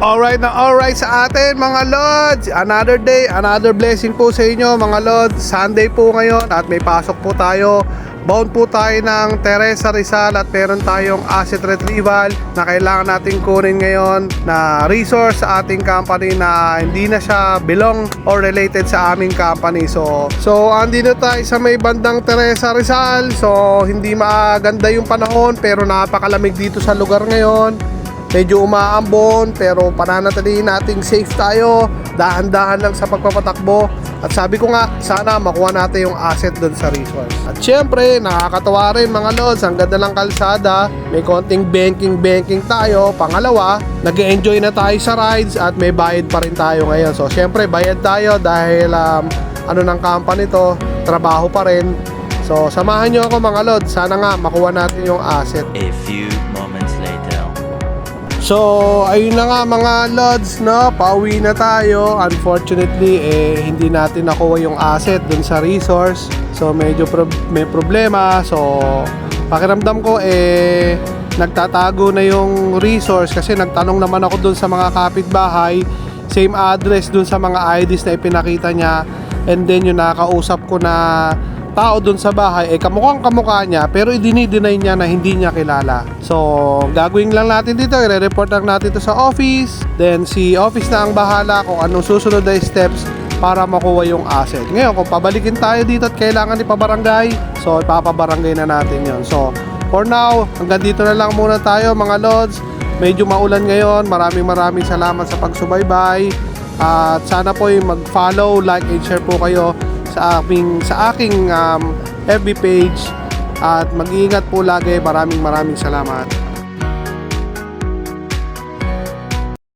Alright sa atin mga Lods. Another day, another blessing po sa inyo mga Lods. Sunday po ngayon at may pasok po tayo. Bound po tayo ng Teresa Rizal at meron tayong asset retrieval na kailangan natin kunin ngayon na resource sa ating company na hindi na siya belong or related sa aming company. So andito tayo sa may bandang Teresa Rizal. So hindi maganda yung panahon pero napakalamig dito sa lugar ngayon. Medyo umaambon pero pananatilihin nating safe tayo, dahan-dahan lang sa pagpapatakbo. At sabi ko nga, sana makuha natin yung asset doon sa resource. At syempre, nakakatawa rin mga Lods, ang ganda ng kalsada, may konting banking tayo. Pangalawa, nag-enjoy na tayo sa rides at may bayad pa rin tayo ngayon. So syempre, bayad tayo dahil ano ng company to, trabaho pa rin. So samahan nyo ako mga Lods, sana nga makuha natin yung asset. A few moments later. So, ayun na nga mga Lods, no? Pauwi na tayo. Unfortunately, hindi natin nakuha yung asset dun sa resource. So, medyo may problema. So, pakiramdam ko, nagtatago na yung resource kasi nagtanong naman ako dun sa mga kapitbahay. Same address dun sa mga IDs na ipinakita niya. And then, yung nakausap ko na tao dun sa bahay, kamukhang kamukha niya pero i-deny niya na hindi niya kilala. So, gagawin lang natin dito, i-report lang natin ito sa office. Then, si office na ang bahala kung anong susunod na steps para makuha yung asset. Ngayon, kung pabalikin tayo dito at kailangan ipabarangay, so ipapabarangay na natin yon. So, for now, hanggang dito na lang muna tayo mga Lods. Medyo maulan ngayon. Maraming salamat sa pagsubaybay. At sana po yung mag-follow, like, and share po kayo sa aking FB page at mag-iingat po lagi. Maraming salamat.